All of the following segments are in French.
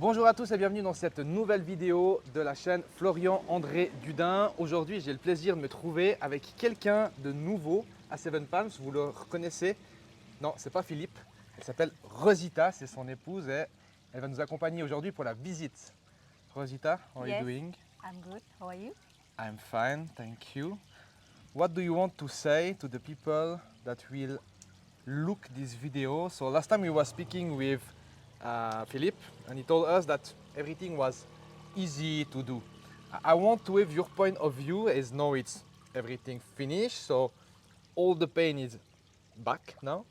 Bonjour à tous et bienvenue dans cette nouvelle vidéo de la chaîne Florian André Dudin. Aujourd'hui, j'ai le plaisir de me trouver avec quelqu'un de nouveau à Seven Palms. Vous le reconnaissez? Non, c'est pas Philippe. Elle s'appelle Rosita, c'est son épouse et elle va nous accompagner aujourd'hui pour la visite. Rosita, how are you Yes, doing? I'm good. How are you? I'm fine, thank you. What do you want to say to the people that will look this video? So last time we were speaking with Philip and he told us that everything was easy to do. I want to have your point of view as now it's everything finished, so all the pain is back now,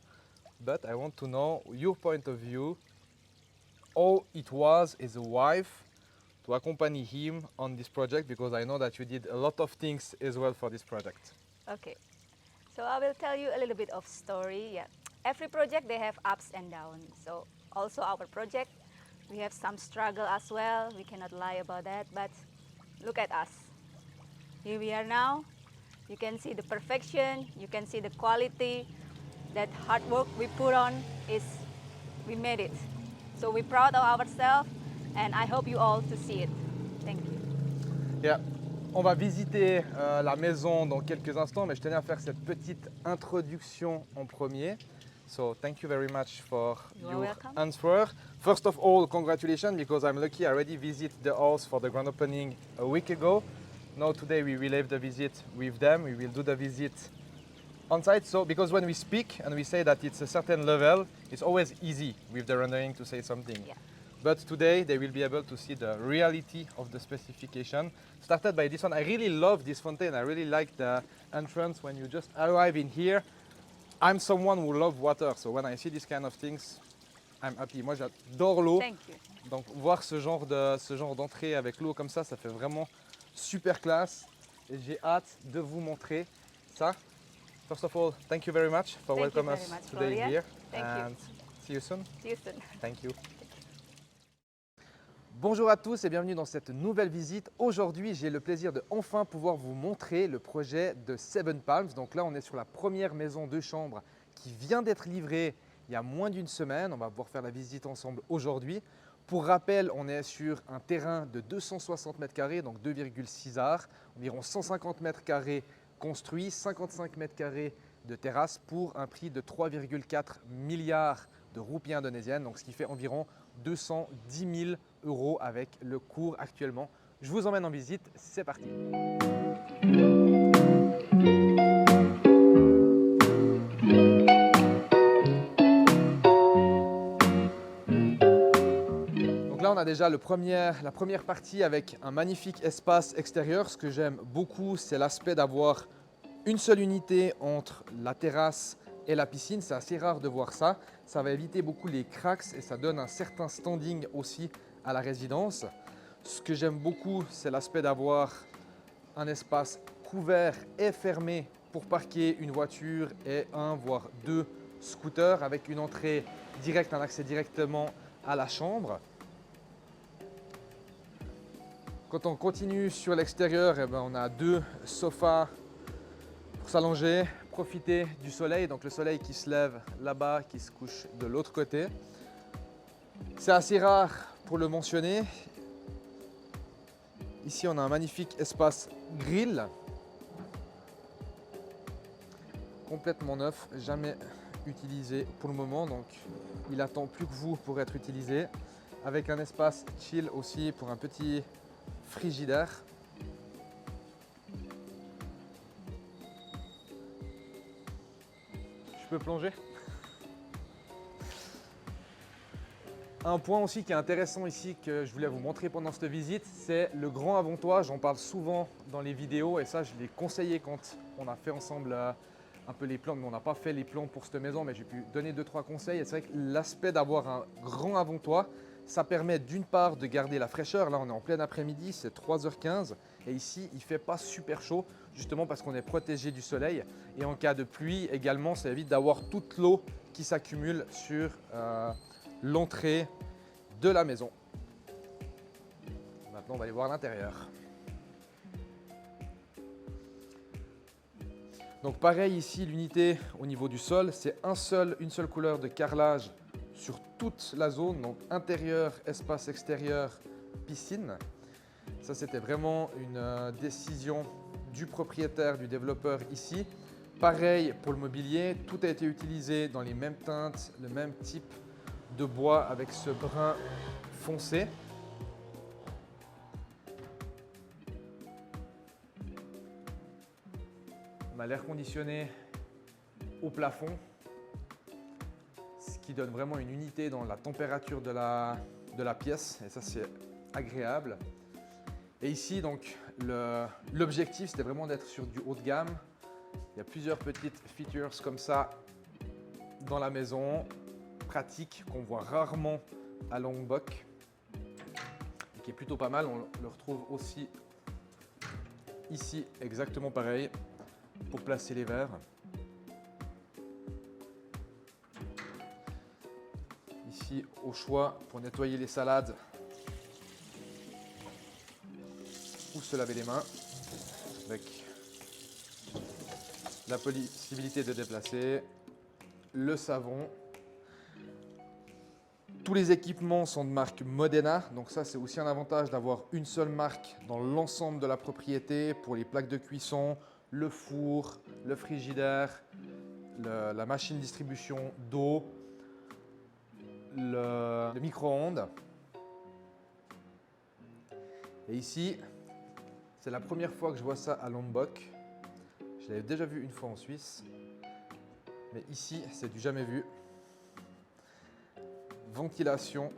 but I want to know your point of view, how it was as a wife to accompany him on this project, because I know that you did a lot of things as well for this project. Okay. So I will tell you a little bit of story. Yeah. Every project they have ups and downs. So also our project, we have some struggle as well. We cannot lie about that. But look at us. Here we are now. You can see the perfection. You can see the quality. That hard work we put on is we made it. So we're proud of ourselves, and I hope you all to see it. Thank you. Yeah. On va visiter la maison dans quelques instants, mais je tenais à faire cette petite introduction en premier. So thank you very much for You are your welcome. answer. First of all, congratulations, because I'm lucky I already visited the house for the grand opening a week ago. Now today we will have the visit with them. We will do the visit on site. So because when we speak and we say that it's a certain level, it's always easy with the rendering to say something. Yeah. But today they will be able to see the reality of the specification. Started by this one. I really love this fountain. I really like the entrance when you just arrive in here. I'm someone who loves water, so when I see these kind of things, I'm happy. Moi j'adore l'eau. Thank you. Donc voir ce genre d'entrée avec l'eau comme ça fait vraiment super classe. Et j'ai hâte de vous montrer ça. First of all, thank you very much for Thank you welcoming very us much, today Gloria. here. Thank you. And see you soon. See you soon. Thank you. Bonjour à tous et bienvenue dans cette nouvelle visite. Aujourd'hui, j'ai le plaisir de enfin pouvoir vous montrer le projet de Seven Palms. Donc là, on est sur la première maison de chambre qui vient d'être livrée il y a moins d'une semaine. On va pouvoir faire la visite ensemble aujourd'hui. Pour rappel, on est sur un terrain de 260 mètres carrés, donc 2,6 arts, environ 150 mètres carrés construits, 55 mètres carrés de terrasse pour un prix de 3,4 milliards de roupies indonésiennes, donc ce qui fait environ 210 000 € avec le cours actuellement. Je vous emmène en visite, c'est parti. Donc là, on a déjà la première partie avec un magnifique espace extérieur. Ce que j'aime beaucoup, c'est l'aspect d'avoir une seule unité entre la terrasse et la piscine. C'est assez rare de voir ça. Ça va éviter beaucoup les cracks et ça donne un certain standing aussi à la résidence. Ce que j'aime beaucoup, c'est l'aspect d'avoir un espace couvert et fermé pour parquer une voiture et un voire deux scooters avec une entrée directe, un accès directement à la chambre. Quand on continue sur l'extérieur, on a deux sofas pour s'allonger, profiter du soleil, donc le soleil qui se lève là-bas, qui se couche de l'autre côté. C'est assez rare pour le mentionner. Ici, on a un magnifique espace grill, complètement neuf, jamais utilisé pour le moment, donc il attend plus que vous pour être utilisé, avec un espace chill aussi pour un petit frigidaire. Je peux plonger? Un point aussi qui est intéressant ici que je voulais vous montrer pendant cette visite, c'est le grand avant-toit. J'en parle souvent dans les vidéos et ça je l'ai conseillé quand on a fait ensemble un peu les plans. Mais on n'a pas fait les plans pour cette maison, mais j'ai pu donner 2-3 conseils. Et c'est vrai que l'aspect d'avoir un grand avant-toit, ça permet d'une part de garder la fraîcheur. Là on est en plein après-midi, c'est 3h15 et ici il ne fait pas super chaud justement parce qu'on est protégé du soleil. Et en cas de pluie également, ça évite d'avoir toute l'eau qui s'accumule sur l'entrée de la maison. Maintenant, on va aller voir l'intérieur. Donc pareil ici, l'unité au niveau du sol, c'est une seule couleur de carrelage sur toute la zone, donc intérieur, espace extérieur, piscine. Ça, c'était vraiment une décision du propriétaire, du développeur ici. Pareil pour le mobilier, tout a été utilisé dans les mêmes teintes, le même type de bois avec ce brun foncé. On a l'air conditionné au plafond, ce qui donne vraiment une unité dans la température de la pièce, et ça c'est agréable. Et ici donc l'objectif c'était vraiment d'être sur du haut de gamme. Il y a plusieurs petites features comme ça dans la maison, pratiques qu'on voit rarement à Lombok et qui est plutôt pas mal. On le retrouve aussi ici, exactement pareil, pour placer les verres. Ici, au choix, pour nettoyer les salades ou se laver les mains, avec la possibilité de déplacer, le savon. Tous les équipements sont de marque Modena, donc ça c'est aussi un avantage d'avoir une seule marque dans l'ensemble de la propriété pour les plaques de cuisson, le four, le frigidaire, la machine distribution d'eau, le micro-ondes. Et ici, c'est la première fois que je vois ça à Lombok. Je l'avais déjà vu une fois en Suisse, mais ici c'est du jamais vu. Ventilation.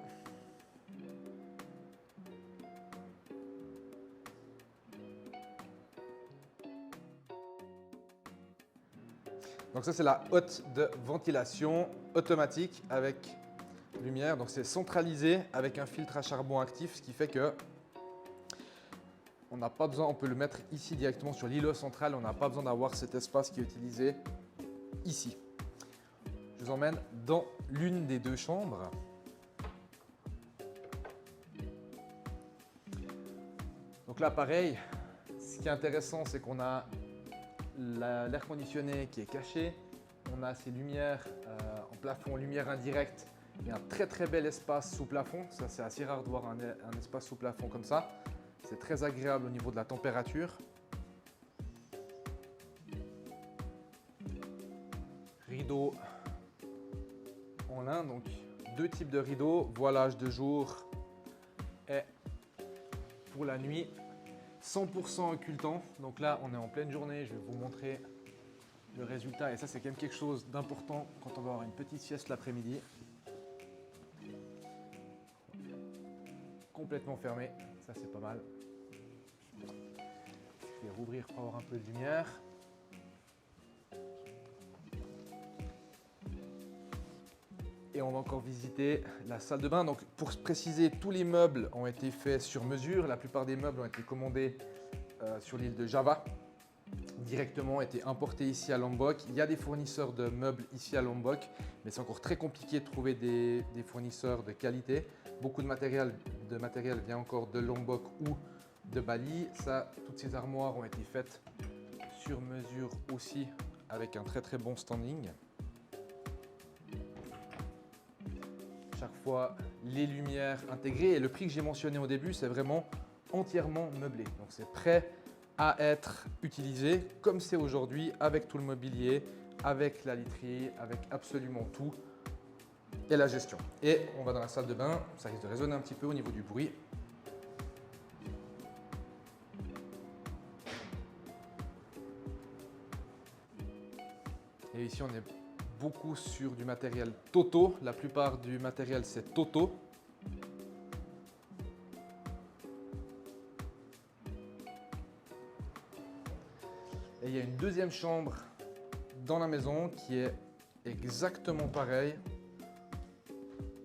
Donc ça c'est la hotte de ventilation automatique avec lumière. Donc c'est centralisé avec un filtre à charbon actif, ce qui fait que on n'a pas besoin, on peut le mettre ici directement sur l'îlot central, on n'a pas besoin d'avoir cet espace qui est utilisé ici. Je vous emmène dans l'une des deux chambres. Donc là, pareil, ce qui est intéressant, c'est qu'on a l'air conditionné qui est caché. On a ces lumières en plafond, lumière indirecte. Il y a un très très bel espace sous plafond. Ça, c'est assez rare de voir un espace sous plafond comme ça. C'est très agréable au niveau de la température. Rideaux en lin, donc deux types de rideaux, voilage de jour et pour la nuit, 100% occultant. Donc là, on est en pleine journée, je vais vous montrer le résultat. Et ça, c'est quand même quelque chose d'important quand on va avoir une petite sieste l'après-midi. Complètement fermé, ça c'est pas mal. Je vais rouvrir pour avoir un peu de lumière. Et on va encore visiter la salle de bain. Donc pour préciser, tous les meubles ont été faits sur mesure. La plupart des meubles ont été commandés sur l'île de Java, directement été importés ici à Lombok. Il y a des fournisseurs de meubles ici à Lombok, mais c'est encore très compliqué de trouver des fournisseurs de qualité. Beaucoup de matériel vient encore de Lombok ou de Bali. Ça, toutes ces armoires ont été faites sur mesure aussi avec un très très bon standing. Chaque fois les lumières intégrées et le prix que j'ai mentionné au début, c'est vraiment entièrement meublé. Donc c'est prêt à être utilisé comme c'est aujourd'hui avec tout le mobilier, avec la literie, avec absolument tout et la gestion. Et on va dans la salle de bain, ça risque de résonner un petit peu au niveau du bruit. Et ici on est beaucoup sur du matériel Toto. La plupart du matériel c'est Toto. Et il y a une deuxième chambre dans la maison qui est exactement pareille.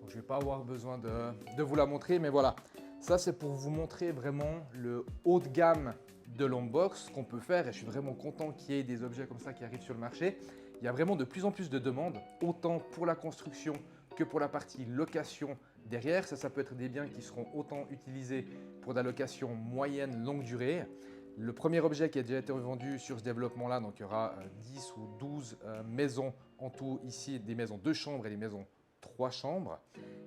Donc je ne vais pas avoir besoin de vous la montrer, mais voilà. Ça c'est pour vous montrer vraiment le haut de gamme de Lombok, ce qu'on peut faire, et je suis vraiment content qu'il y ait des objets comme ça qui arrivent sur le marché. Il y a vraiment de plus en plus de demandes, autant pour la construction que pour la partie location derrière. Ça peut être des biens qui seront autant utilisés pour de la location moyenne, longue durée. Le premier objet qui a déjà été revendu sur ce développement-là, donc il y aura 10 ou 12 maisons en tout ici, des maisons 2 chambres et des maisons 3 chambres.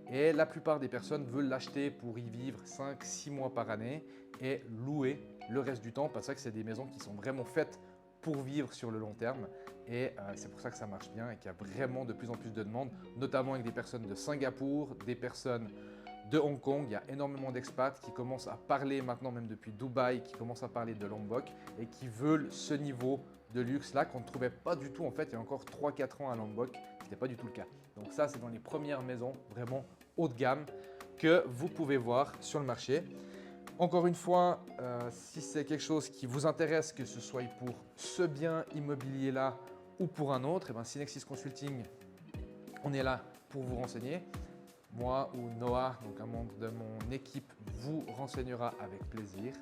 Et la plupart des personnes veulent l'acheter pour y vivre 5-6 mois par année et louer le reste du temps, parce que c'est des maisons qui sont vraiment faites pour vivre sur le long terme. Et c'est pour ça que ça marche bien et qu'il y a vraiment de plus en plus de demandes, notamment avec des personnes de Singapour, des personnes de Hong Kong. Il y a énormément d'expats qui commencent à parler maintenant, même depuis Dubaï, qui commencent à parler de Lombok et qui veulent ce niveau de luxe là qu'on ne trouvait pas du tout en fait il y a encore 3-4 ans à Lombok. Ce n'était pas du tout le cas. Donc ça, c'est dans les premières maisons vraiment haut de gamme que vous pouvez voir sur le marché. Encore une fois, si c'est quelque chose qui vous intéresse, que ce soit pour ce bien immobilier là ou pour un autre, et bien Synexis Consulting, on est là pour vous renseigner. Moi ou Noah, donc un membre de mon équipe, vous renseignera avec plaisir.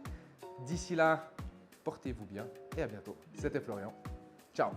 D'ici là, portez-vous bien et à bientôt. C'était Florian. Ciao!